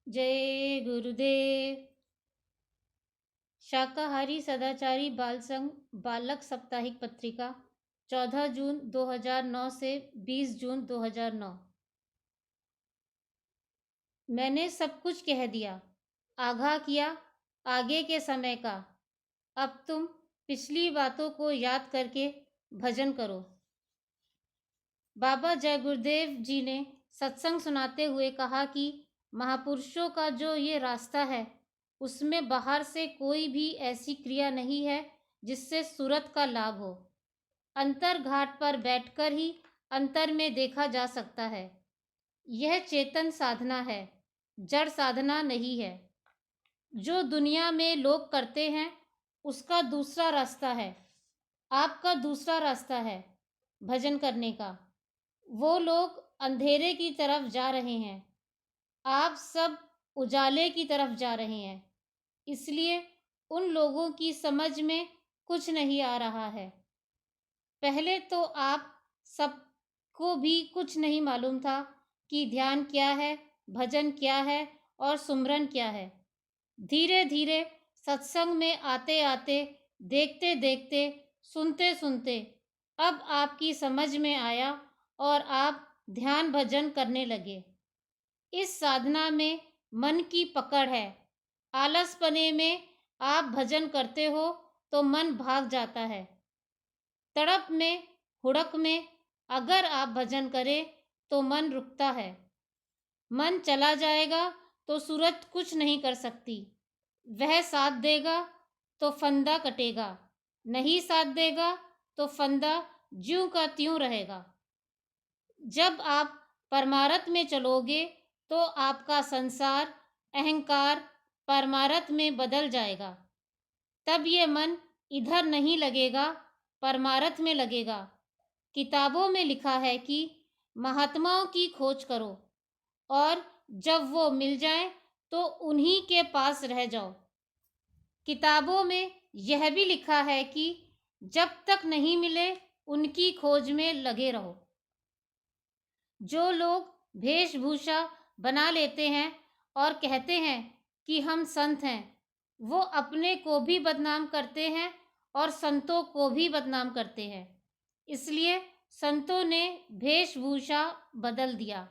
जय गुरुदेव। शाकाहारी सदाचारी बाल संघ बालक साप्ताहिक पत्रिका 14 जून 2009 से 20 जून 2009। मैंने सब कुछ कह दिया, आगाह किया आगे के समय का। अब तुम पिछली बातों को याद करके भजन करो। बाबा जय गुरुदेव जी ने सत्संग सुनाते हुए कहा कि महापुरुषों का जो ये रास्ता है, उसमें बाहर से कोई भी ऐसी क्रिया नहीं है जिससे सूरत का लाभ हो। अंतर घाट पर बैठकर ही अंतर में देखा जा सकता है। यह चेतन साधना है, जड़ साधना नहीं है। जो दुनिया में लोग करते हैं, उसका दूसरा रास्ता है। आपका दूसरा रास्ता है भजन करने का। वो लोग अंधेरे की तरफ जा रहे हैं, आप सब उजाले की तरफ जा रहे हैं। इसलिए उन लोगों की समझ में कुछ नहीं आ रहा है। पहले तो आप सबको भी कुछ नहीं मालूम था कि ध्यान क्या है, भजन क्या है और सुमरन क्या है। धीरे धीरे सत्संग में आते आते, देखते देखते, सुनते सुनते अब आपकी समझ में आया और आप ध्यान भजन करने लगे। इस साधना में मन की पकड़ है। आलसपने में आप भजन करते हो तो मन भाग जाता है। तड़प में, हुड़क में अगर आप भजन करें तो मन रुकता है। मन चला जाएगा तो सूरत कुछ नहीं कर सकती। वह साथ देगा तो फंदा कटेगा, नहीं साथ देगा तो फंदा ज्यों का त्यों रहेगा। जब आप परमारथ में चलोगे तो आपका संसार, अहंकार परमारथ में बदल जाएगा। तब ये मन इधर नहीं लगेगा, परमारथ में लगेगा। किताबों में लिखा है कि महात्माओं की खोज करो और जब वो मिल जाए तो उन्हीं के पास रह जाओ। किताबों में यह भी लिखा है कि जब तक नहीं मिले उनकी खोज में लगे रहो। जो लोग वेशभूषा बना लेते हैं और कहते हैं कि हम संत हैं, वो अपने को भी बदनाम करते हैं और संतों को भी बदनाम करते हैं। इसलिए संतों ने वेशभूषा बदल दिया।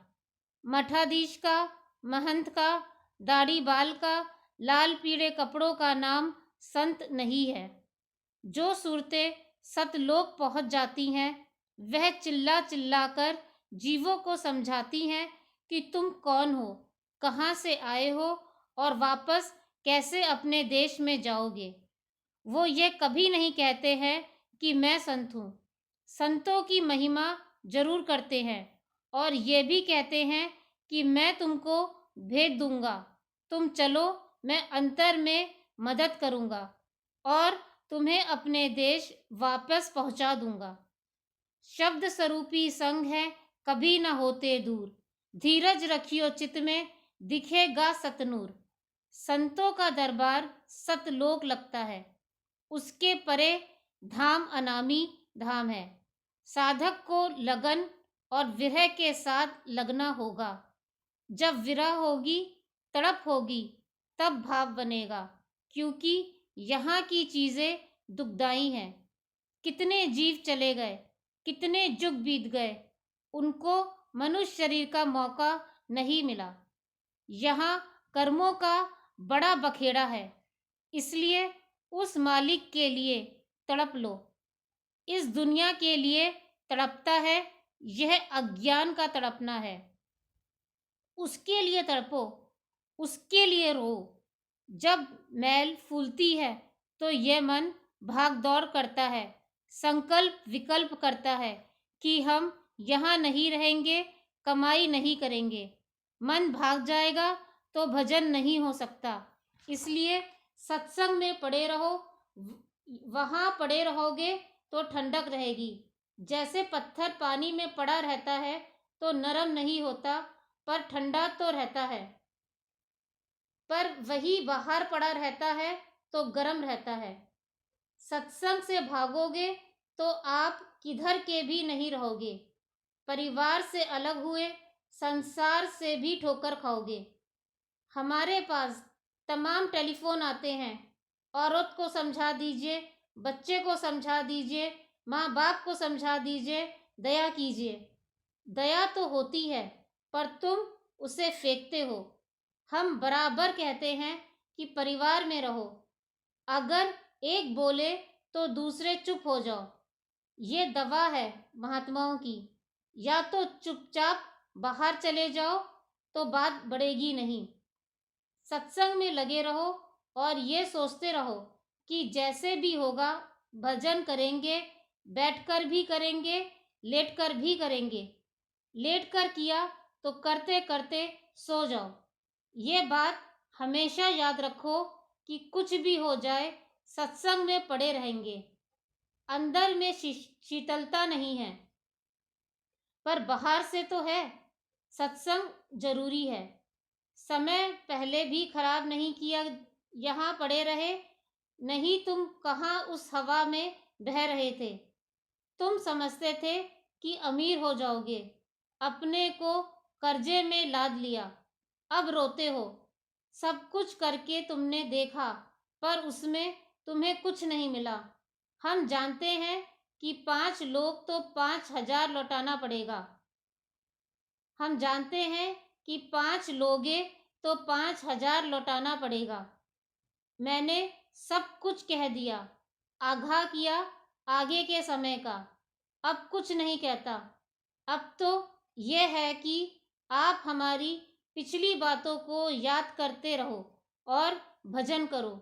मठाधीश का, महंत का, दाढ़ी बाल का, लाल पीले कपड़ों का नाम संत नहीं है। जो सूरतें सतलोक पहुंच जाती हैं, वह चिल्ला चिल्ला कर जीवों को समझाती हैं कि तुम कौन हो, कहाँ से आए हो और वापस कैसे अपने देश में जाओगे। वो ये कभी नहीं कहते हैं कि मैं संत हूँ। संतों की महिमा जरूर करते हैं और ये भी कहते हैं कि मैं तुमको भेद दूंगा, तुम चलो, मैं अंतर में मदद करूंगा और तुम्हें अपने देश वापस पहुंचा दूंगा। शब्द स्वरूपी संग है, कभी ना होते दूर। धीरज रखियो चित में, दिखेगा सतनूर। संतों का दरबार सतलोक लगता है, उसके परे धाम अनामी धाम है। साधक को लगन और विरह के साथ लगना होगा। जब विरह होगी, तड़प होगी, तब भाव बनेगा, क्योंकि यहाँ की चीजें दुखदाई हैं। कितने जीव चले गए, कितने जुग बीत गए, उनको मनुष्य शरीर का मौका नहीं मिला। यहाँ कर्मों का बड़ा बखेड़ा है, इसलिए उस मालिक के लिए तड़प लो। इस दुनिया के लिए तड़पता है, यह अज्ञान का तड़पना है। उसके लिए तड़पो, उसके लिए रो। जब मैल फूलती है तो यह मन भाग दौड़ करता है, संकल्प विकल्प करता है कि हम यहाँ नहीं रहेंगे, कमाई नहीं करेंगे। मन भाग जाएगा तो भजन नहीं हो सकता। इसलिए सत्संग में पड़े रहो। वहाँ पड़े रहोगे तो ठंडक रहेगी। जैसे पत्थर पानी में पड़ा रहता है तो नरम नहीं होता, पर ठंडा तो रहता है। पर वही बाहर पड़ा रहता है तो गर्म रहता है। सत्संग से भागोगे तो आप किधर के भी नहीं रहोगे। परिवार से अलग हुए, संसार से भी ठोकर खाओगे। हमारे पास तमाम टेलीफोन आते हैं। औरत को समझा दीजिए, बच्चे को समझा दीजिए, माँ बाप को समझा दीजिए, दया कीजिए। दया तो होती है, पर तुम उसे फेंकते हो। हम बराबर कहते हैं कि परिवार में रहो। अगर एक बोले तो दूसरे चुप हो जाओ। ये दवा है महात्माओं की। या तो चुपचाप बाहर चले जाओ तो बात बढ़ेगी नहीं। सत्संग में लगे रहो और ये सोचते रहो कि जैसे भी होगा भजन करेंगे, बैठकर भी करेंगे, लेटकर भी करेंगे। लेटकर किया तो करते करते सो जाओ। ये बात हमेशा याद रखो कि कुछ भी हो जाए सत्संग में पड़े रहेंगे। अंदर में शीतलता नहीं है, पर बाहर से तो है। सत्संग जरूरी है। समय पहले भी खराब नहीं किया, यहाँ पड़े रहे। नहीं तुम कहाँ उस हवा में बह रहे थे। तुम समझते थे कि अमीर हो जाओगे, अपने को कर्जे में लाद लिया, अब रोते हो। सब कुछ करके तुमने देखा, पर उसमें तुम्हें कुछ नहीं मिला। हम जानते हैं कि 5 लोग तो 5,000 लौटाना पड़ेगा। हम जानते हैं कि 5 लोगे तो 5,000 लौटाना पड़ेगा। मैंने सब कुछ कह दिया, आगाह किया आगे के समय का। अब कुछ नहीं कहता। अब तो यह है कि आप हमारी पिछली बातों को याद करते रहो और भजन करो।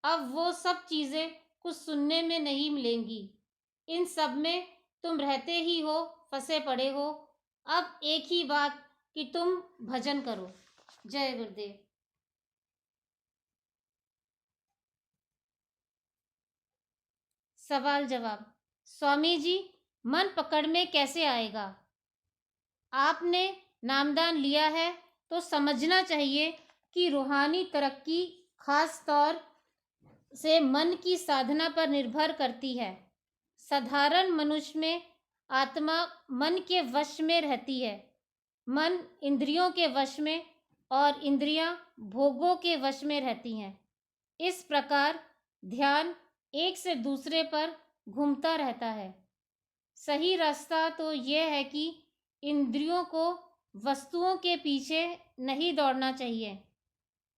अब वो सब चीज़ें कुछ सुनने में नहीं मिलेंगी। इन सब में तुम रहते ही हो, फंसे पड़े हो। अब एक ही बात कि तुम भजन करो। जय गुरुदेव। सवाल जवाब। स्वामी जी, मन पकड़ में कैसे आएगा? आपने नामदान लिया है तो समझना चाहिए कि रूहानी तरक्की खास तौर से मन की साधना पर निर्भर करती है। साधारण मनुष्य में आत्मा मन के वश में रहती है। मन इंद्रियों के वश में और इंद्रियां भोगों के वश में रहती हैं। इस प्रकार ध्यान एक से दूसरे पर घूमता रहता है। सही रास्ता तो यह है कि इंद्रियों को वस्तुओं के पीछे नहीं दौड़ना चाहिए।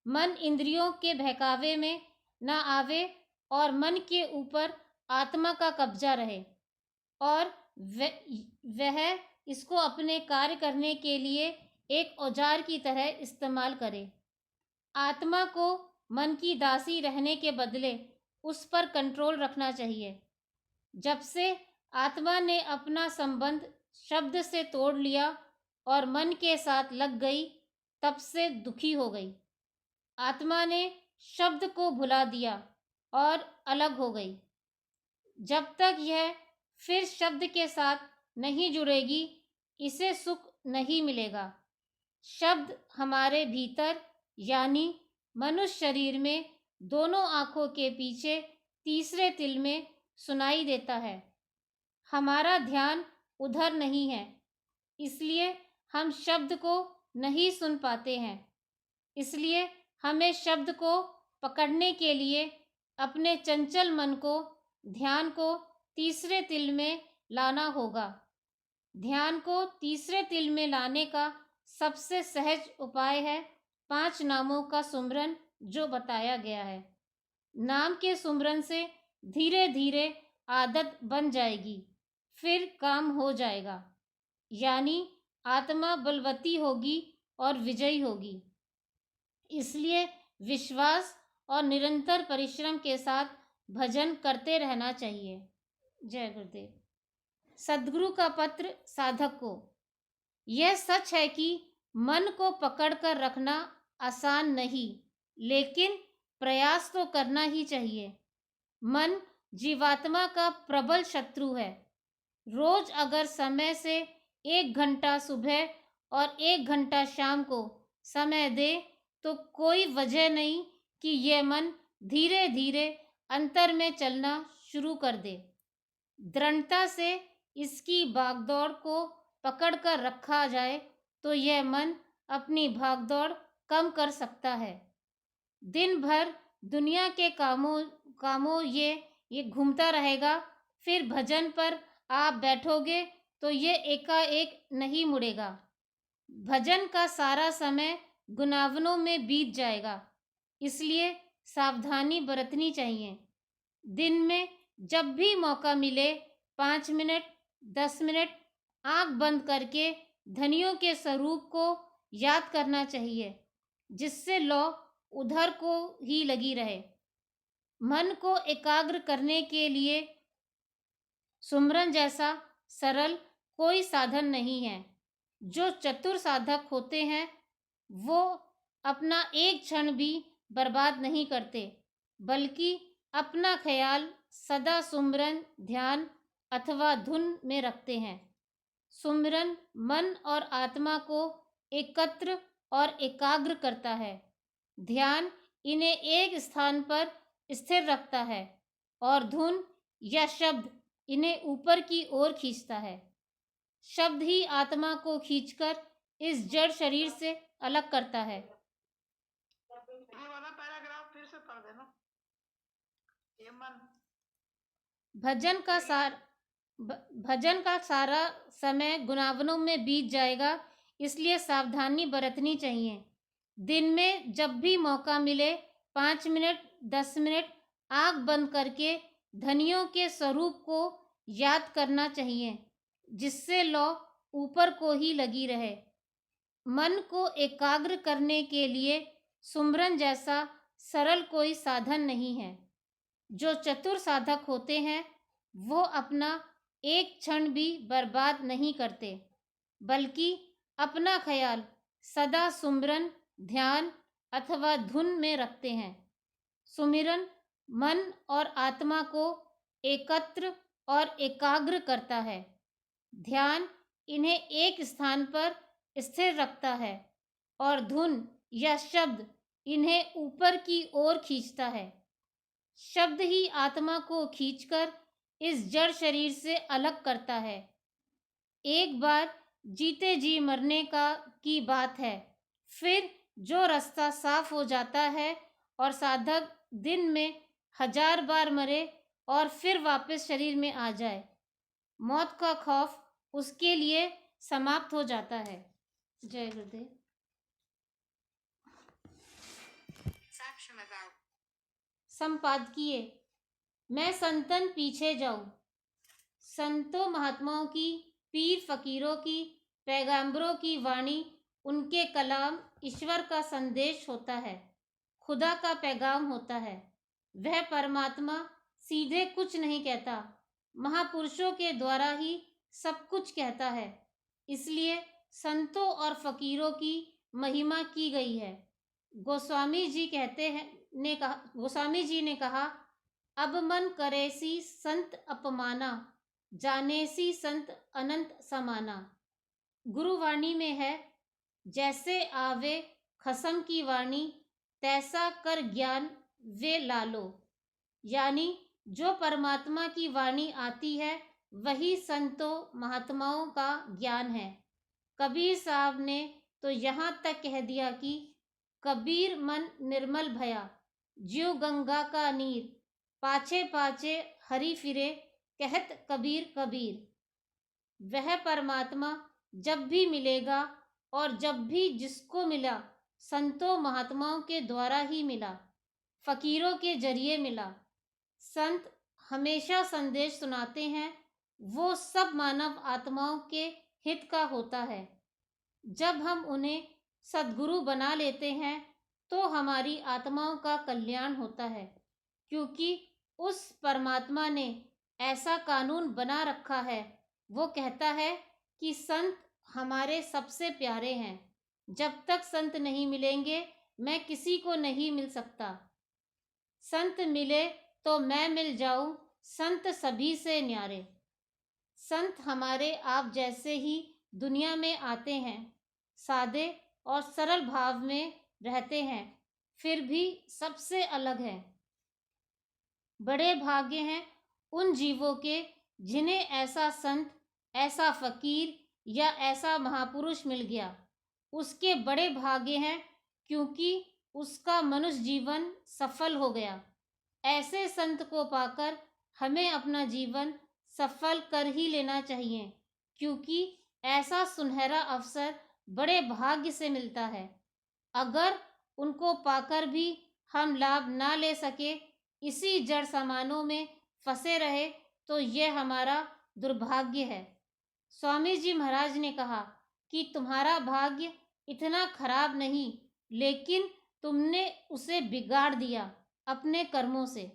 मन इंद्रियों के बहकावे में न आवे और मन के ऊपर आत्मा का कब्जा रहे और वह इसको अपने कार्य करने के लिए एक औजार की तरह इस्तेमाल करे। आत्मा को मन की दासी रहने के बदले उस पर कंट्रोल रखना चाहिए। जब से आत्मा ने अपना संबंध शब्द से तोड़ लिया और मन के साथ लग गई, तब से दुखी हो गई। आत्मा ने शब्द को भुला दिया और अलग हो गई। जब तक यह फिर शब्द के साथ नहीं जुड़ेगी, इसे सुख नहीं मिलेगा। शब्द हमारे भीतर यानी मनुष्य शरीर में दोनों आंखों के पीछे तीसरे तिल में सुनाई देता है। हमारा ध्यान उधर नहीं है, इसलिए हम शब्द को नहीं सुन पाते हैं। इसलिए हमें शब्द को पकड़ने के लिए अपने चंचल मन को, ध्यान को तीसरे तिल में लाना होगा। ध्यान को तीसरे तिल में लाने का सबसे सहज उपाय है 5 नामों का सुमरन, जो बताया गया है। नाम के सुमरन से धीरे धीरे आदत बन जाएगी, फिर काम हो जाएगा। यानी आत्मा बलवती होगी और विजयी होगी। इसलिए विश्वास और निरंतर परिश्रम के साथ भजन करते रहना चाहिए। जय गुरुदेव। सद्गुरु का पत्र साधक को। यह सच है कि मन को पकड़ कर रखना आसान नहीं, लेकिन प्रयास तो करना ही चाहिए। मन जीवात्मा का प्रबल शत्रु है। रोज अगर समय से 1 घंटा सुबह और 1 घंटा शाम को समय दे तो कोई वजह नहीं कि यह मन धीरे धीरे अंतर में चलना शुरू कर दे। दृढ़ता से इसकी भागदौड़ को पकड़ कर रखा जाए तो यह मन अपनी भागदौड़ कम कर सकता है। दिन भर दुनिया के कामों कामों ये घूमता रहेगा, फिर भजन पर आप बैठोगे तो ये एकाएक नहीं मुड़ेगा। भजन का सारा समय गुनावनों में बीत जाएगा, इसलिए सावधानी बरतनी चाहिए। दिन में जब भी मौका मिले 5 मिनट 10 मिनट आंख बंद करके धनियों के स्वरूप को याद करना चाहिए, जिससे लौ उधर को ही लगी रहे। मन को एकाग्र करने के लिए सुमरन जैसा सरल कोई साधन नहीं है। जो चतुर साधक होते हैं वो अपना एक क्षण भी बर्बाद नहीं करते, बल्कि अपना ख्याल सदा सुमरन ध्यान अथवा धुन में रखते हैं। सुमरन मन और आत्मा को एकत्र और एकाग्र करता है। ध्यान इन्हें एक स्थान पर स्थिर रखता है और धुन या शब्द इन्हें ऊपर की ओर खींचता है। शब्द ही आत्मा को खींचकर इस जड़ शरीर से अलग करता है। ये वाला पैराग्राफ फिर से पढ़ देना। ये मन भजन का सारा समय गुनावनों में बीत जाएगा, इसलिए सावधानी बरतनी चाहिए। दिन में जब भी मौका मिले 5 मिनट 10 मिनट आंख बंद करके धनियों के स्वरूप को याद करना चाहिए, जिससे लौ ऊपर को ही लगी रहे। मन को एकाग्र करने के लिए सुमरन जैसा सरल कोई साधन नहीं है। जो चतुर साधक होते हैं वो अपना एक क्षण भी बर्बाद नहीं करते, बल्कि अपना ख्याल सदा सुमरन ध्यान अथवा धुन में रखते हैं। सुमिरन मन और आत्मा को एकत्र और एकाग्र करता है। ध्यान इन्हें एक स्थान पर स्थिर रखता है और धुन या शब्द इन्हें ऊपर की ओर खींचता है। शब्द ही आत्मा को खींचकर इस जड़ शरीर से अलग करता है। एक बार जीते जी मरने की बात है, फिर जो रास्ता साफ हो जाता है और साधक दिन में 1000 बार मरे और फिर वापस शरीर में आ जाए, मौत का खौफ उसके लिए समाप्त हो जाता है। जय गुरुदेव। संपादकीय मैं संतन पीछे जाऊं। संतों महात्माओं की, पीर फकीरों की, पैगंबरों की वाणी, उनके कलाम ईश्वर का संदेश होता है, खुदा का पैगाम होता है। वह परमात्मा सीधे कुछ नहीं कहता, महापुरुषों के द्वारा ही सब कुछ कहता है। इसलिए संतों और फकीरों की महिमा की गई है। गोस्वामी जी ने कहा, अब मन करेसी संत अपमाना, जानेसी संत अनंत समाना। गुरुवाणी में है, जैसे आवे खसम की वाणी, तैसा कर ज्ञान वे लालो। यानी जो परमात्मा की वाणी आती है वही संतों महात्माओं का ज्ञान है। कबीर साहब ने तो यहाँ तक कह दिया कि कबीर मन निर्मल भया, ज्यों गंगा का नीर, पाछे पाछे हरि फिरे, कहत कबीर कबीर। वह परमात्मा जब भी मिलेगा और जब भी जिसको मिला, संतों महात्माओं के द्वारा ही मिला, फकीरों के जरिए मिला। संत हमेशा संदेश सुनाते हैं, वो सब मानव आत्माओं के हित का होता है। जब हम उन्हें सद्गुरु बना लेते हैं तो हमारी आत्माओं का कल्याण होता है, क्योंकि उस परमात्मा ने ऐसा कानून बना रखा है। वो कहता है कि संत हमारे सबसे प्यारे हैं। जब तक संत नहीं मिलेंगे मैं किसी को नहीं मिल सकता। संत मिले तो मैं मिल जाऊं, संत सभी से न्यारे। संत हमारे आप जैसे ही दुनिया में आते हैं, सादे और सरल भाव में रहते हैं, फिर भी सबसे अलग हैं। बड़े भाग्य हैं उन जीवों के जिन्हें ऐसा संत, ऐसा फकीर या ऐसा महापुरुष मिल गया। उसके बड़े भाग्य हैं क्योंकि उसका मनुष्य जीवन सफल हो गया। ऐसे संत को पाकर हमें अपना जीवन सफल कर ही लेना चाहिए, क्योंकि ऐसा सुनहरा अवसर बड़े भाग्य से मिलता है। अगर उनको पाकर भी हम लाभ ना ले सके, इसी जड़ सामानों में फंसे रहे, तो यह हमारा दुर्भाग्य है। स्वामी जी महाराज ने कहा कि तुम्हारा भाग्य इतना खराब नहीं, लेकिन तुमने उसे बिगाड़ दिया अपने कर्मों से।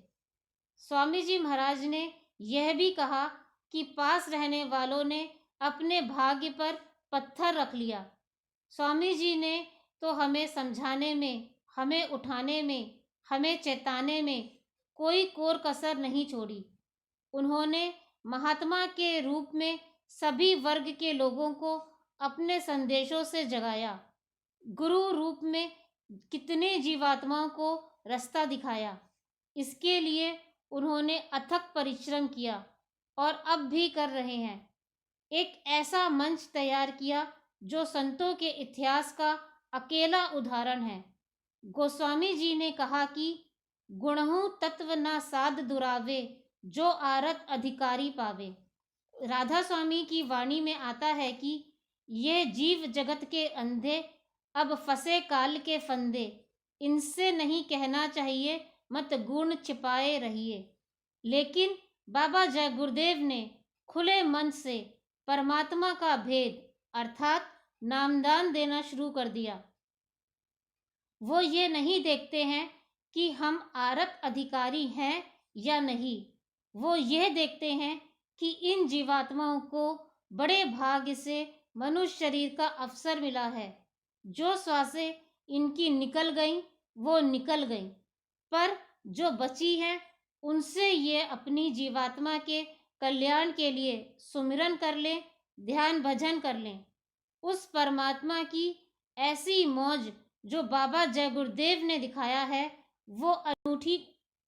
स्वामी जी महाराज ने यह भी कहा कि पास रहने वालों ने अपने भाग्य पर पत्थर रख लिया। स्वामी जी ने तो हमें समझाने में, हमें उठाने में, हमें चेताने में कोई कोर कसर नहीं छोड़ी। उन्होंने महात्मा के रूप में सभी वर्ग के लोगों को अपने संदेशों से जगाया। गुरु रूप में कितने जीवात्माओं को रास्ता दिखाया। इसके लिए उन्होंने अथक परिश्रम किया और अब भी कर रहे हैं। एक ऐसा मंच तैयार किया जो संतों के इतिहास का अकेला उदाहरण है। गोस्वामी जी ने कहा कि गुणहु तत्व ना साध दुरावे, जो आरत अधिकारी पावे। राधा स्वामी की वाणी में आता है कि ये जीव जगत के अंधे अब फंसे काल के फंदे, इनसे नहीं कहना चाहिए मत गुण छिपाए रहिए। लेकिन बाबा जय गुरुदेव ने खुले मन से परमात्मा का भेद अर्थात नामदान देना शुरू कर दिया। वो ये नहीं देखते हैं कि हम आरत अधिकारी हैं या नहीं, वो यह देखते हैं कि इन जीवात्माओं को बड़े भाग्य से मनुष्य शरीर का अवसर मिला है। जो श्वासें इनकी निकल गई वो निकल गई, पर जो बची हैं उनसे ये अपनी जीवात्मा के कल्याण के लिए सुमिरन कर लें, ध्यान भजन कर लें। उस परमात्मा की ऐसी मौज जो बाबा जय गुरुदेव ने दिखाया है, वो अनूठी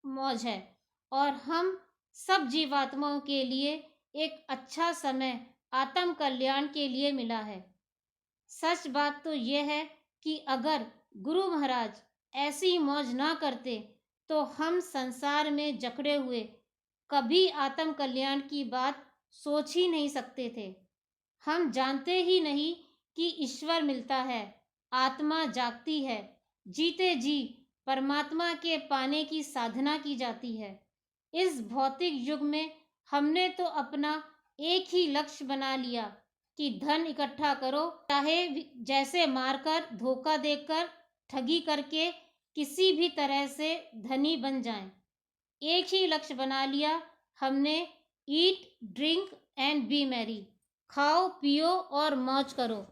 मौज है और हम सब जीवात्माओं के लिए एक अच्छा समय आत्म कल्याण के लिए मिला है। सच बात तो यह है कि अगर गुरु महाराज ऐसी मौज ना करते तो हम संसार में जकड़े हुए कभी आत्म कल्याण की बात सोच ही नहीं सकते थे। हम जानते ही नहीं कि ईश्वर मिलता है, आत्मा जागती है, जीते जी परमात्मा के पाने की साधना की जाती है। इस भौतिक युग में हमने तो अपना एक ही लक्ष्य बना लिया कि धन इकट्ठा करो, चाहे जैसे मारकर, धोखा देकर, ठगी करके किसी भी तरह से धनी बन जाएं। एक ही लक्ष्य बना लिया हमने, eat drink and B Mary, खाओ पियो और मौज करो।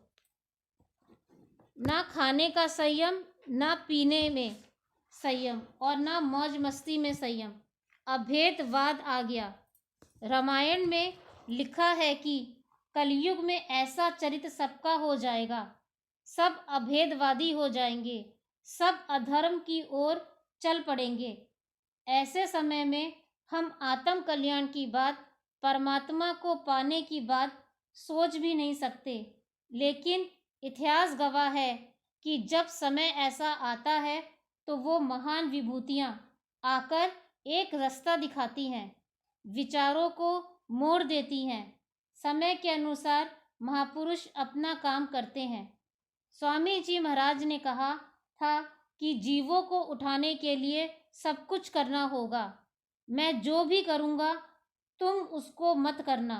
ना खाने का संयम, ना पीने में संयम और ना मौज मस्ती में संयम। अभेदवाद आ गया। रामायण में लिखा है कि कलयुग में ऐसा चरित्र सबका हो जाएगा, सब अभेदवादी हो जाएंगे, सब अधर्म की ओर चल पड़ेंगे। ऐसे समय में हम आत्म कल्याण की बात, परमात्मा को पाने की बात सोच भी नहीं सकते। लेकिन इतिहास गवाह है कि जब समय ऐसा आता है तो वो महान विभूतियां आकर एक रास्ता दिखाती हैं, विचारों को मोड़ देती हैं। समय के अनुसार महापुरुष अपना काम करते हैं। स्वामी जी महाराज ने कहा था कि जीवों को उठाने के लिए सब कुछ करना होगा। मैं जो भी करूँगा तुम उसको मत करना,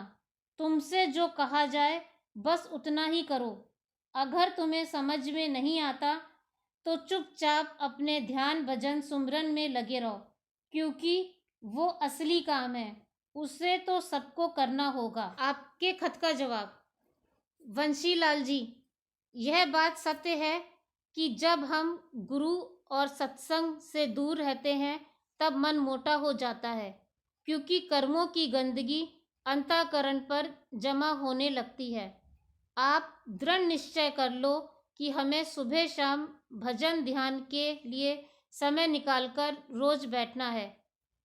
तुमसे जो कहा जाए बस उतना ही करो। अगर तुम्हें समझ में नहीं आता तो चुपचाप अपने ध्यान भजन सुमरन में लगे रहो, क्योंकि वो असली काम है, उसे तो सबको करना होगा। आपके खत का जवाब। वंशीलाल जी, यह बात सत्य है कि जब हम गुरु और सत्संग से दूर रहते हैं तब मन मोटा हो जाता है, क्योंकि कर्मों की गंदगी अंतःकरण पर जमा होने लगती है। आप दृढ़ निश्चय कर लो कि हमें सुबह शाम भजन ध्यान के लिए समय निकालकर रोज बैठना है।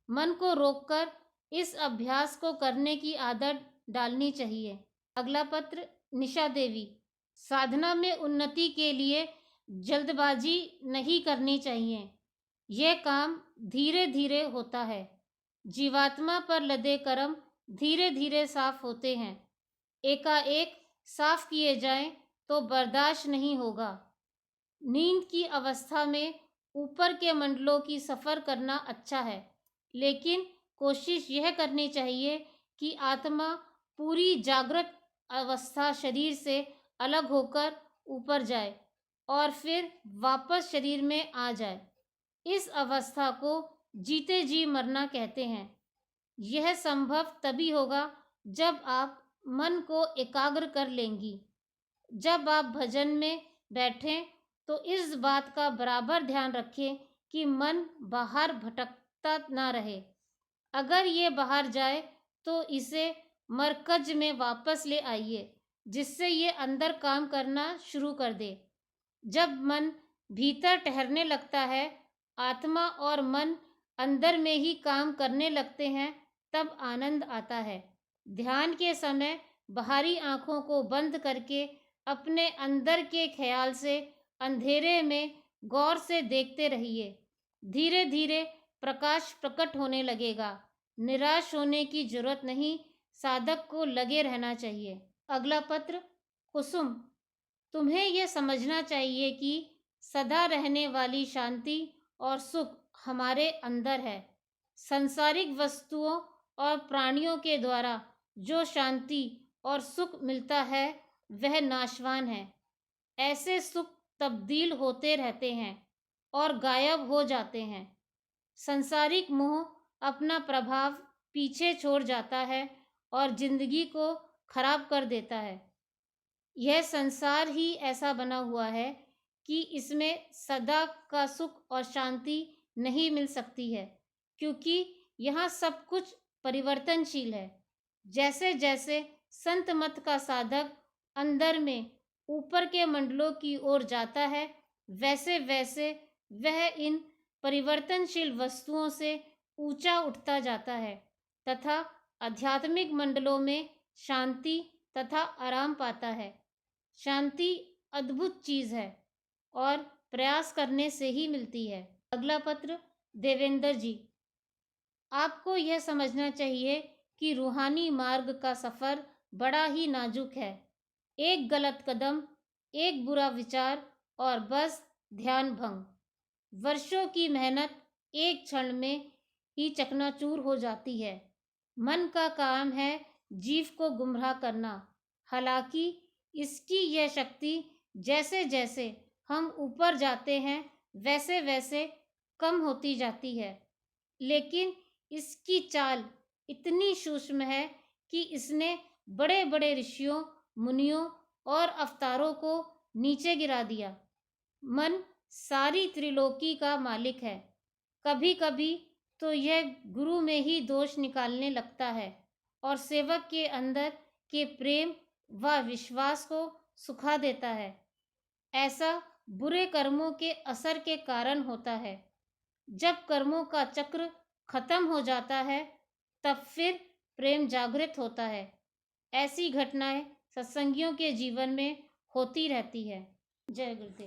मन को रोककर इस अभ्यास को करने की आदत डालनी चाहिए। अगला पत्र, निशा देवी। साधना में उन्नति के लिए जल्दबाजी नहीं करनी चाहिए। यह काम धीरे धीरे होता है। जीवात्मा पर लदे कर्म धीरे धीरे साफ होते हैं। एकाएक साफ किए जाएं तो बर्दाश्त नहीं होगा। नींद की अवस्था में ऊपर के मंडलों की सफ़र करना अच्छा है, लेकिन कोशिश यह करनी चाहिए कि आत्मा पूरी जागृत अवस्था शरीर से अलग होकर ऊपर जाए और फिर वापस शरीर में आ जाए। इस अवस्था को जीते जी मरना कहते हैं। यह संभव तभी होगा जब आप मन को एकाग्र कर लेंगी। जब आप भजन में बैठें तो इस बात का बराबर ध्यान रखें कि मन बाहर भटकता ना रहे। अगर ये बाहर जाए तो इसे मरकज में वापस ले आइए, जिससे ये अंदर काम करना शुरू कर दे। जब मन भीतर ठहरने लगता है, आत्मा और मन अंदर में ही काम करने लगते हैं, तब आनंद आता है। ध्यान के समय बाहरी आंखों को बंद करके अपने अंदर के ख्याल से अंधेरे में गौर से देखते रहिए। धीरे धीरे प्रकाश प्रकट होने लगेगा। निराश होने की जरूरत नहीं, साधक को लगे रहना चाहिए। अगला पत्र। कुसुम, तुम्हें यह समझना चाहिए कि सदा रहने वाली शांति और सुख हमारे अंदर है। संसारिक वस्तुओं और प्राणियों के द्वारा जो शांति और सुख मिलता है वह नाशवान है। ऐसे सुख तब्दील होते रहते हैं और गायब हो जाते हैं। संसारिक मोह अपना प्रभाव पीछे छोड़ जाता है और जिंदगी को खराब कर देता है। यह संसार ही ऐसा बना हुआ है कि इसमें सदा का सुख और शांति नहीं मिल सकती है, क्योंकि यहाँ सब कुछ परिवर्तनशील है। जैसे जैसे संत मत का साधक अंदर में ऊपर के मंडलों की ओर जाता है, वैसे वैसे वह इन परिवर्तनशील वस्तुओं से ऊंचा उठता जाता है तथा आध्यात्मिक मंडलों में शांति तथा आराम पाता है। शांति अद्भुत चीज है और प्रयास करने से ही मिलती है। अगला पत्र। देवेंद्र जी, आपको यह समझना चाहिए कि रूहानी मार्ग का सफ़र बड़ा ही नाजुक है। एक गलत कदम, एक बुरा विचार और बस ध्यान भंग। वर्षों की मेहनत एक क्षण में ही चकनाचूर हो जाती है। मन का काम है जीव को गुमराह करना। हालांकि इसकी यह शक्ति जैसे जैसे हम ऊपर जाते हैं वैसे वैसे कम होती जाती है, लेकिन इसकी चाल इतनी सूक्ष्म है कि इसने बड़े बड़े ऋषियों, मुनियों और अवतारों को नीचे गिरा दिया। मन सारी त्रिलोकी का मालिक है। कभी कभी तो यह गुरु में ही दोष निकालने लगता है और सेवक के अंदर के प्रेम व विश्वास को सुखा देता है। ऐसा बुरे कर्मों के असर के कारण होता है। जब कर्मों का चक्र खत्म हो जाता है, तब फिर प्रेम जागृत होता है। ऐसी घटनाएं सत्संगियों के जीवन में होती रहती है। जय गुरुदेव।